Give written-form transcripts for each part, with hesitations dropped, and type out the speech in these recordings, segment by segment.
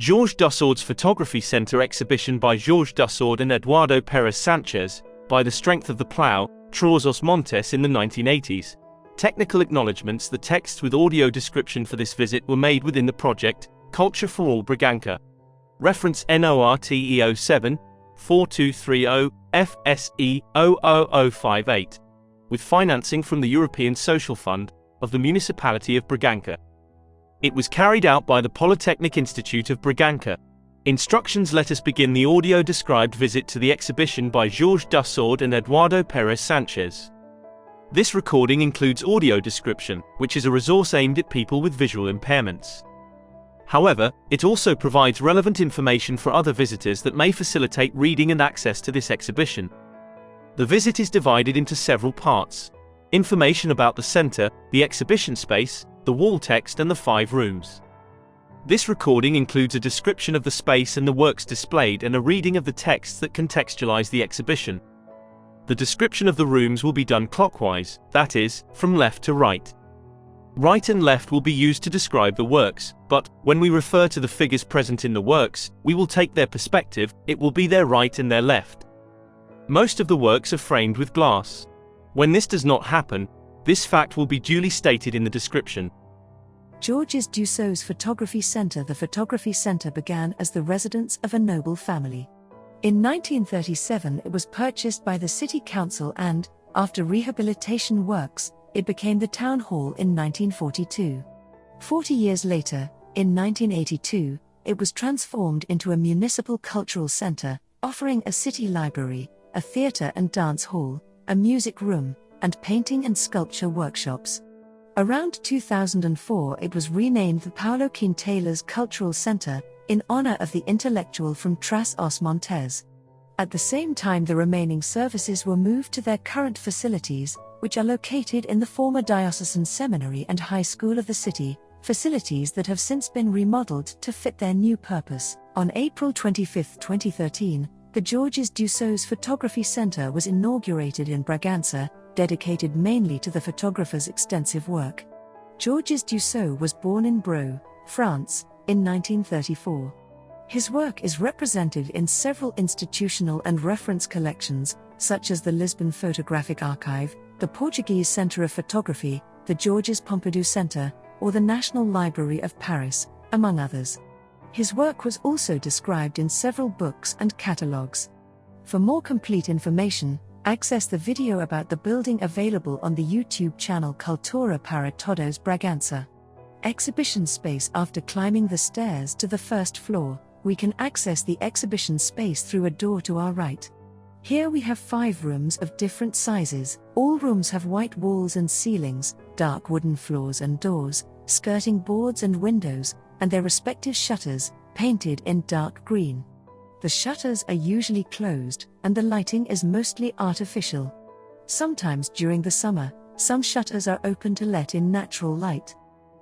Georges Dussaud's Photography Center exhibition by Georges Dussaud and Eduardo Pérez Sánchez, By the Strength of the Plough, Trois os Montes in the 1980s. Technical acknowledgements. The texts with audio description for this visit were made within the project, Culture for All Bragança. Reference NORTE 07 4230 FSE 00058. With financing from the European Social Fund of the Municipality of Bragança. It was carried out by the Polytechnic Institute of Bragança. Instructions. Let us begin the audio-described visit to the exhibition by Georges Dussaud and Eduardo Pérez Sánchez. This recording includes audio description, which is a resource aimed at people with visual impairments. However, it also provides relevant information for other visitors that may facilitate reading and access to this exhibition. The visit is divided into several parts. Information about the center, the exhibition space, the wall text and the 5 rooms. This recording includes a description of the space and the works displayed and a reading of the texts that contextualize the exhibition. The description of the rooms will be done clockwise, that is, from left to right. Right and left will be used to describe the works, but, when we refer to the figures present in the works, we will take their perspective, it will be their right and their left. Most of the works are framed with glass. When this does not happen, this fact will be duly stated in the description. Georges Dussaud's Photography Center. The Photography Center began as the residence of a noble family. In 1937 it was purchased by the City Council and, after rehabilitation works, it became the Town Hall in 1942. 40 years later, in 1982, it was transformed into a municipal cultural center, offering a city library, a theater and dance hall, a music room, and painting and sculpture workshops. Around 2004 it was renamed the Paulo Quintelas Cultural Center, in honor of the intellectual from Trois os Montes. At the same time the remaining services were moved to their current facilities, which are located in the former Diocesan Seminary and High School of the city, facilities that have since been remodeled to fit their new purpose. On April 25, 2013, the Georges Dussaud's Photography Center was inaugurated in Bragança, dedicated mainly to the photographer's extensive work. Georges Dussaud was born in Brou, France, in 1934. His work is represented in several institutional and reference collections, such as the Lisbon Photographic Archive, the Portuguese Centre of Photography, the Georges Pompidou Centre, or the National Library of Paris, among others. His work was also described in several books and catalogues. For more complete information, access the video about the building available on the YouTube channel Cultura para Todos Bragança. Exhibition space. After climbing the stairs to the first floor, we can access the exhibition space through a door to our right. Here we have 5 rooms of different sizes. All rooms have white walls and ceilings, dark wooden floors and doors, skirting boards and windows, and their respective shutters, painted in dark green. The shutters are usually closed, and the lighting is mostly artificial. Sometimes during the summer, some shutters are open to let in natural light.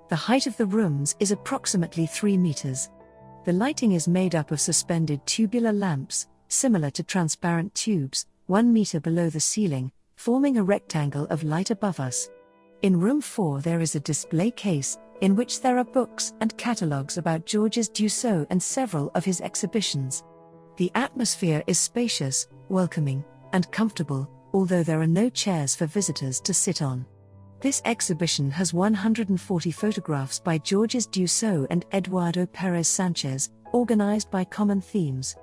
The height of the rooms is approximately 3 meters. The lighting is made up of suspended tubular lamps, similar to transparent tubes, 1 meter below the ceiling, forming a rectangle of light above us. In room 4 there is a display case, in which there are books and catalogues about Georges Dussaud and several of his exhibitions. The atmosphere is spacious, welcoming, and comfortable, although there are no chairs for visitors to sit on. This exhibition has 140 photographs by Georges Dussaud and Eduardo Pérez Sánchez, organized by common themes.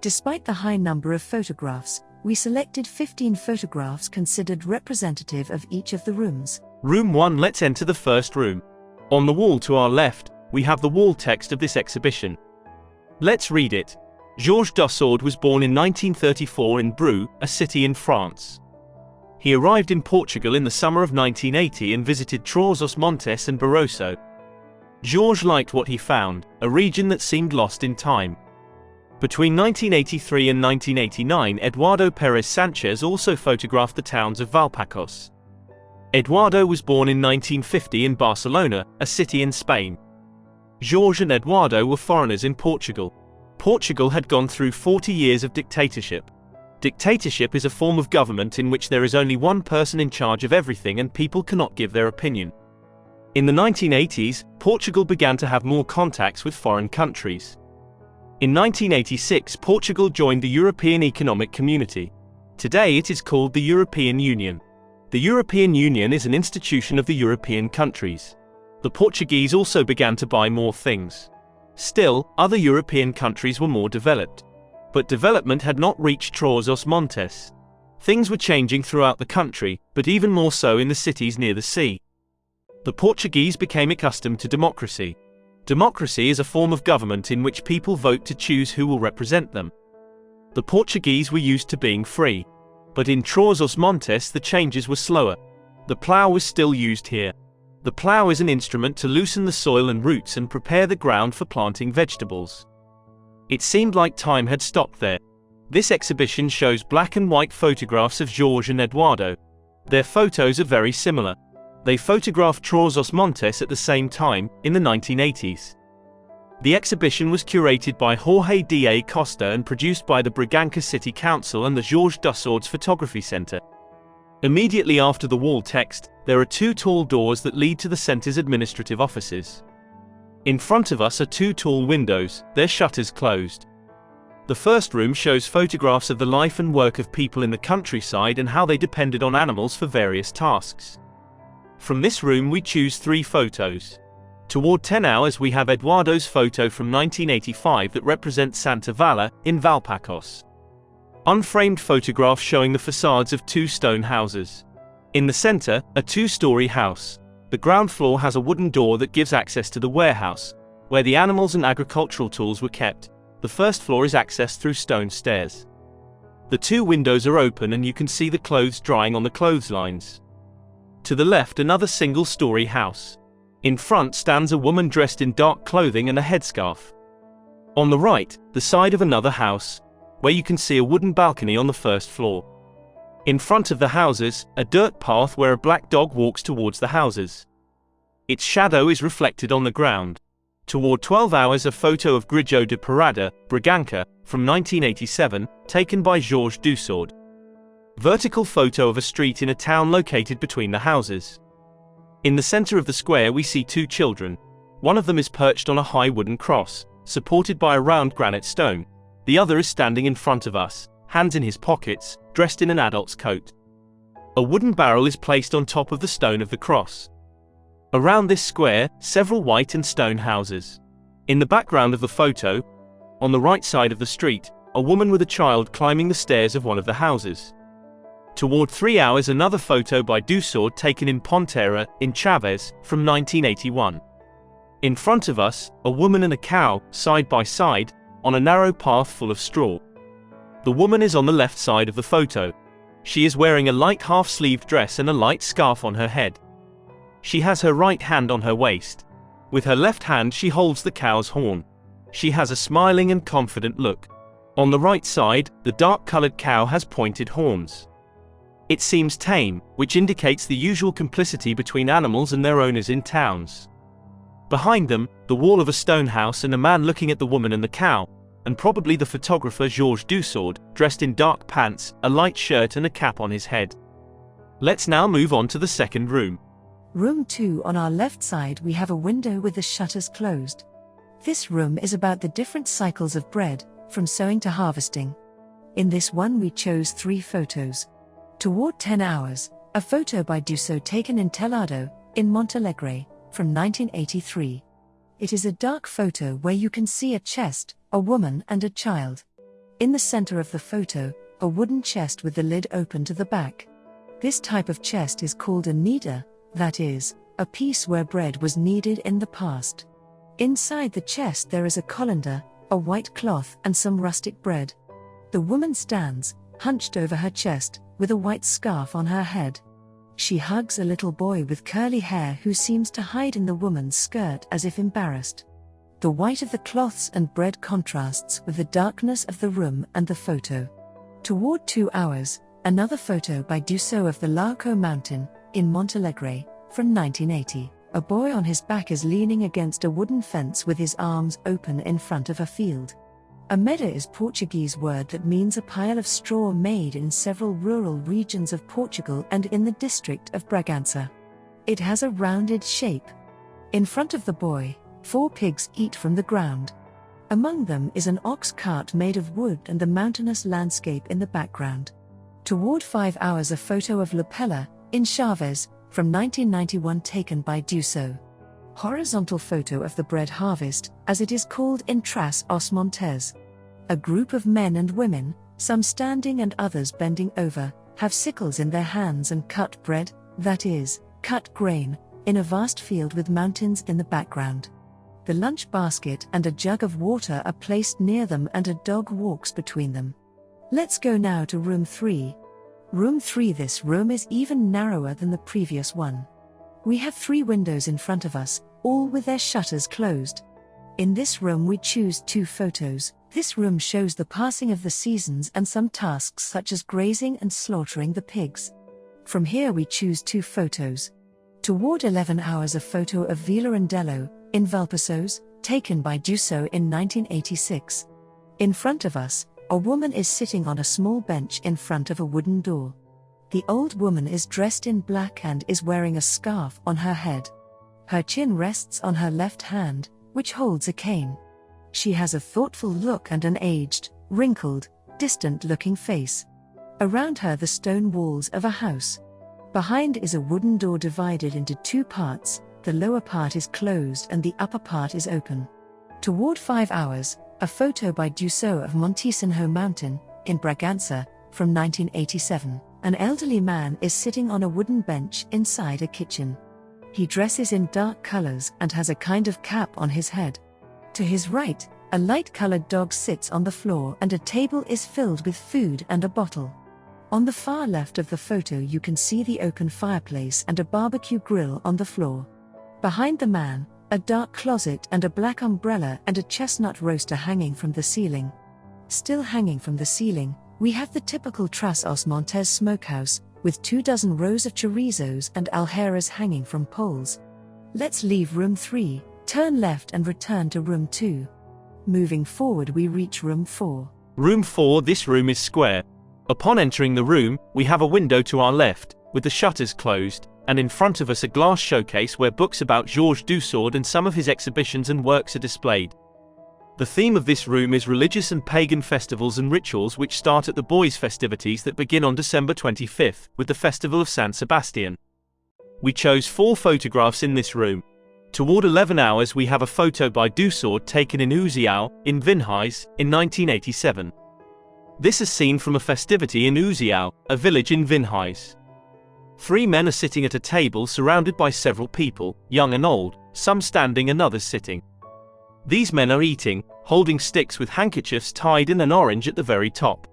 Despite the high number of photographs, we selected 15 photographs considered representative of each of the rooms. Room 1. Let's enter the first room. On the wall to our left, we have the wall text of this exhibition. Let's read it. Georges Dussaud was born in 1934 in Brou, a city in France. He arrived in Portugal in the summer of 1980 and visited Trois os Montes and Bragança. Georges liked what he found, a region that seemed lost in time. Between 1983 and 1989, Eduardo Pérez Sánchez also photographed the towns of Valpacos. Eduardo was born in 1950 in Barcelona, a city in Spain. Georges and Eduardo were foreigners in Portugal. Portugal had gone through 40 years of dictatorship. Dictatorship is a form of government in which there is only one person in charge of everything and people cannot give their opinion. In the 1980s, Portugal began to have more contacts with foreign countries. In 1986, Portugal joined the European Economic Community. Today it is called the European Union. The European Union is an institution of the European countries. The Portuguese also began to buy more things. Still, other European countries were more developed. But development had not reached Trás-os-Montes. Things were changing throughout the country, but even more so in the cities near the sea. The Portuguese became accustomed to democracy. Democracy is a form of government in which people vote to choose who will represent them. The Portuguese were used to being free. But in Trás-os-Montes the changes were slower. The plough was still used here. The plough is an instrument to loosen the soil and roots and prepare the ground for planting vegetables. It seemed like time had stopped there. This exhibition shows black and white photographs of Jorge and Eduardo. Their photos are very similar. They photographed Trás-os-Montes at the same time, in the 1980s. The exhibition was curated by Jorge da Costa and produced by the Bragança City Council and the Jorge Dussaud's Photography Centre. Immediately after the wall text, there are two tall doors that lead to the centre's administrative offices. In front of us are two tall windows, their shutters closed. The first room shows photographs of the life and work of people in the countryside and how they depended on animals for various tasks. From this room we choose 3 photos. Toward 10 hours we have Eduardo's photo from 1985 that represents Santa Vala, in Valpacos. Unframed photographs showing the facades of 2 stone houses. In the center, a 2-story house. The ground floor has a wooden door that gives access to the warehouse, where the animals and agricultural tools were kept. The first floor is accessed through stone stairs. The 2 windows are open and you can see the clothes drying on the clotheslines. To the left, another single-story house. In front stands a woman dressed in dark clothing and a headscarf. On the right, the side of another house, where you can see a wooden balcony on the first floor. In front of the houses, a dirt path where a black dog walks towards the houses. Its shadow is reflected on the ground. Toward 12 hours, a photo of Grigio de Parada, Bragança, from 1987, taken by Jorge Dussaud. Vertical photo of a street in a town located between the houses. In the center of the square we see 2 children. One of them is perched on a high wooden cross, supported by a round granite stone. The other is standing in front of us, hands in his pockets, dressed in an adult's coat. A wooden barrel is placed on top of the stone of the cross. Around this square, several white and stone houses. In the background of the photo, on the right side of the street, a woman with a child climbing the stairs of one of the houses. Toward 3 hours, another photo by Dussaud taken in Pontera, in Chaves, from 1981. In front of us, a woman and a cow, side by side, on a narrow path full of straw. The woman is on the left side of the photo. She is wearing a light half-sleeved dress and a light scarf on her head. She has her right hand on her waist. With her left hand she holds the cow's horn. She has a smiling and confident look. On the right side, the dark-colored cow has pointed horns. It seems tame, which indicates the usual complicity between animals and their owners in towns. Behind them, the wall of a stone house and a man looking at the woman and the cow, and probably the photographer Jorge Dussaud, dressed in dark pants, a light shirt and a cap on his head. Let's now move on to the second room. Room 2. On our left side we have a window with the shutters closed. This room is about the different cycles of bread, from sowing to harvesting. In this one we chose 3 photos. Toward 10 hours, a photo by Dussaud taken in Telado, in Montalegre, from 1983. It is a dark photo where you can see a chest, a woman and a child. In the center of the photo, a wooden chest with the lid open to the back. This type of chest is called a kneader, that is, a piece where bread was kneaded in the past. Inside the chest there is a colander, a white cloth and some rustic bread. The woman stands, hunched over her chest, with a white scarf on her head. She hugs a little boy with curly hair who seems to hide in the woman's skirt as if embarrassed. The white of the cloths and bread contrasts with the darkness of the room and the photo. Toward 2 hours, another photo by Dussaud of the Larco mountain, in Montalegre, from 1980. A boy on his back is leaning against a wooden fence with his arms open in front of a field. A meadow is Portuguese word that means a pile of straw made in several rural regions of Portugal and in the district of Bragança. It has a rounded shape. In front of the boy, 4 pigs eat from the ground. Among them is an ox cart made of wood and the mountainous landscape in the background. Toward 5 hours, a photo of La Pella, in Chaves, from 1991 taken by Dussaud. Horizontal photo of the bread harvest, as it is called in Tras os Montes. A group of men and women, some standing and others bending over, have sickles in their hands and cut bread, that is, cut grain, in a vast field with mountains in the background. The lunch basket and a jug of water are placed near them and a dog walks between them. Let's go now to room 3. Room 3. This room is even narrower than the previous one. We have 3 windows in front of us, all with their shutters closed. In this room we choose 2 photos. This room shows the passing of the seasons and some tasks such as grazing and slaughtering the pigs. From here we choose 2 photos. Toward 11 hours, a photo of Vila Randello, in Valpassos, taken by Dussaud in 1986. In front of us, a woman is sitting on a small bench in front of a wooden door. The old woman is dressed in black and is wearing a scarf on her head. Her chin rests on her left hand, which holds a cane. She has a thoughtful look and an aged, wrinkled, distant-looking face. Around her the stone walls of a house. Behind is a wooden door divided into 2 parts, the lower part is closed and the upper part is open. Toward 5 hours, a photo by Dussaud of Monticenho Mountain, in Bragança, from 1987. An elderly man is sitting on a wooden bench inside a kitchen. He dresses in dark colors and has a kind of cap on his head. To his right, a light-colored dog sits on the floor and a table is filled with food and a bottle. On the far left of the photo you can see the open fireplace and a barbecue grill on the floor. Behind the man, a dark closet and a black umbrella and a chestnut roaster hanging from the ceiling. Still hanging from the ceiling, we have the typical Tras os Montes smokehouse, with 24 rows of chorizos and alheras hanging from poles. Let's leave room 3, turn left and return to room 2. Moving forward we reach room 4. Room 4. This room is square. Upon entering the room, we have a window to our left, with the shutters closed, and in front of us a glass showcase where books about Georges Dussaud and some of his exhibitions and works are displayed. The theme of this room is religious and pagan festivals and rituals, which start at the boys' festivities that begin on December 25th, with the festival of San Sebastian. We chose 4 photographs in this room. Toward 11 hours we have a photo by Dussaud taken in Uzial, in Vinhais, in 1987. This is seen from a festivity in Uzial, a village in Vinhais. 3 men are sitting at a table surrounded by several people, young and old, some standing and others sitting. These men are eating, holding sticks with handkerchiefs tied in an orange at the very top.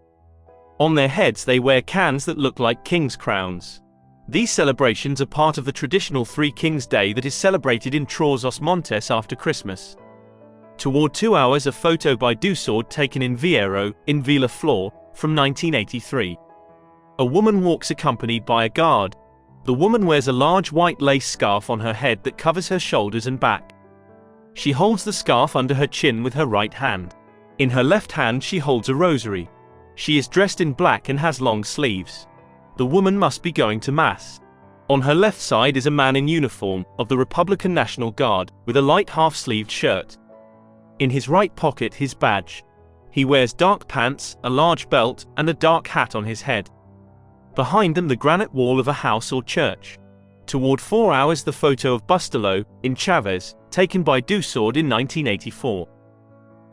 On their heads they wear cans that look like king's crowns. These celebrations are part of the traditional 3 Kings Day that is celebrated in Tras os Montes after Christmas. Toward 2 hours, a photo by Dussaud taken in Vieiro, in Vila Flor, from 1983. A woman walks accompanied by a guard. The woman wears a large white lace scarf on her head that covers her shoulders and back. She holds the scarf under her chin with her right hand. In her left hand she holds a rosary. She is dressed in black and has long sleeves. The woman must be going to Mass. On her left side is a man in uniform, of the Republican National Guard, with a light half-sleeved shirt. In his right pocket his badge. He wears dark pants, a large belt, and a dark hat on his head. Behind them the granite wall of a house or church. Toward 4 hours the photo of Bustalou, in Chaves, taken by Dussaud in 1984.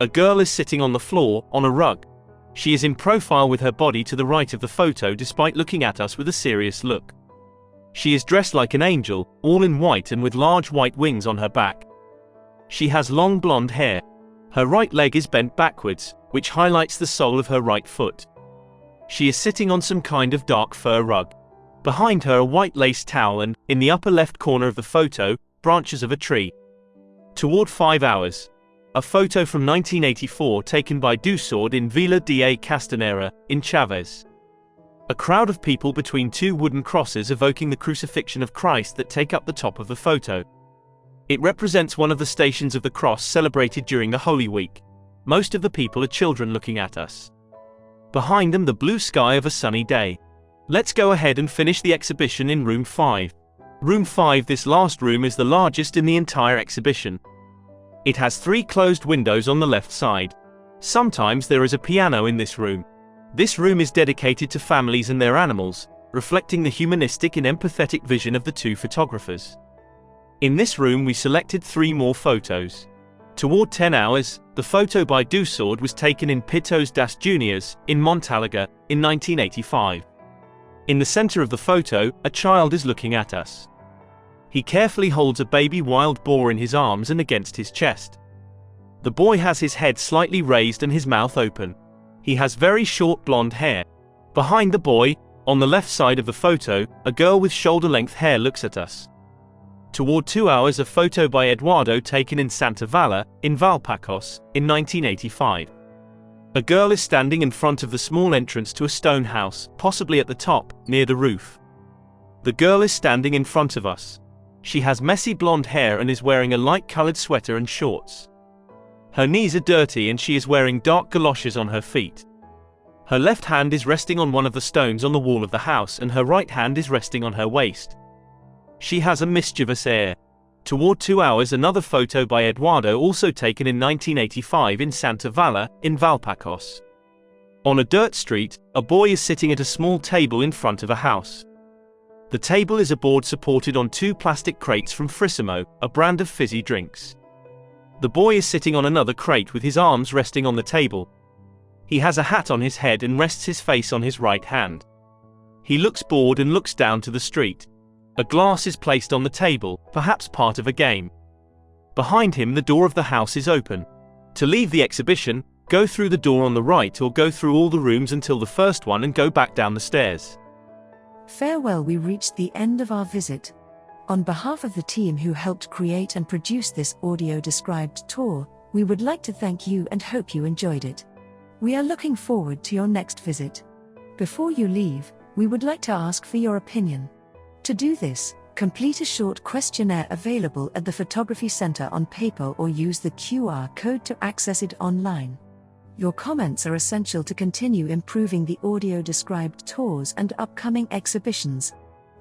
A girl is sitting on the floor, on a rug. She is in profile with her body to the right of the photo despite looking at us with a serious look. She is dressed like an angel, all in white and with large white wings on her back. She has long blonde hair. Her right leg is bent backwards, which highlights the sole of her right foot. She is sitting on some kind of dark fur rug. Behind her a white lace towel and, in the upper left corner of the photo, branches of a tree. Toward 5 hours. A photo from 1984 taken by Dussaud in Vila da Castanera, in Chaves. A crowd of people between 2 wooden crosses evoking the crucifixion of Christ that take up the top of the photo. It represents one of the stations of the cross celebrated during the Holy Week. Most of the people are children looking at us. Behind them the blue sky of a sunny day. Let's go ahead and finish the exhibition in room 5. Room 5. This last room is the largest in the entire exhibition. It has 3 closed windows on the left side. Sometimes there is a piano in this room. This room is dedicated to families and their animals, reflecting the humanistic and empathetic vision of the 2 photographers. In this room we selected 3 more photos. Toward 10 hours, the photo by Dussaud was taken in Pitos das Juniors, in Montalaga, in 1985. In the center of the photo, a child is looking at us. He carefully holds a baby wild boar in his arms and against his chest. The boy has his head slightly raised and his mouth open. He has very short blonde hair. Behind the boy, on the left side of the photo, a girl with shoulder-length hair looks at us. Toward 2 hours, a photo by Eduardo taken in Santa Vala, in Valpacos, in 1985. A girl is standing in front of the small entrance to a stone house, possibly at the top, near the roof. The girl is standing in front of us. She has messy blonde hair and is wearing a light-colored sweater and shorts. Her knees are dirty and she is wearing dark galoshes on her feet. Her left hand is resting on one of the stones on the wall of the house and her right hand is resting on her waist. She has a mischievous air. Toward 2 hours, another photo by Eduardo, also taken in 1985 in Santa Vala, in Valpacos. On a dirt street, a boy is sitting at a small table in front of a house. The table is a board supported on 2 plastic crates from Frissimo, a brand of fizzy drinks. The boy is sitting on another crate with his arms resting on the table. He has a hat on his head and rests his face on his right hand. He looks bored and looks down to the street. A glass is placed on the table, perhaps part of a game. Behind him, the door of the house is open. To leave the exhibition, go through the door on the right or go through all the rooms until the first one and go back down the stairs. Farewell, we reached the end of our visit. On behalf of the team who helped create and produce this audio-described tour, we would like to thank you and hope you enjoyed it. We are looking forward to your next visit. Before you leave, we would like to ask for your opinion. To do this, complete a short questionnaire available at the Photography Center on paper or use the QR code to access it online. Your comments are essential to continue improving the audio-described tours and upcoming exhibitions.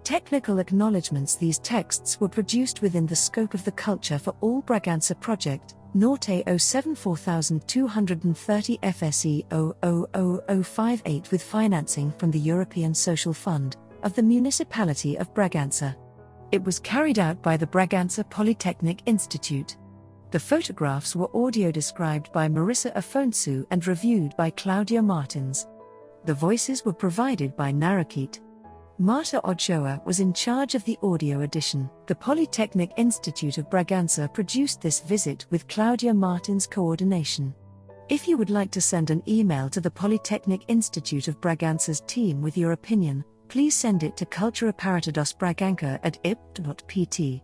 Technical acknowledgements: these texts were produced within the scope of the Culture for All Bragança project, Norte 074230 FSE 000058 with financing from the European Social Fund of the Municipality of Bragança. It was carried out by the Bragança Polytechnic Institute. The photographs were audio-described by Marissa Afonso and reviewed by Claudia Martins. The voices were provided by Narakit. Marta Ochoa was in charge of the audio edition. The Polytechnic Institute of Bragança produced this visit with Claudia Martins' coordination. If you would like to send an email to the Polytechnic Institute of Bragança's team with your opinion, please send it to culturaparatidosbraganca@ip.pt.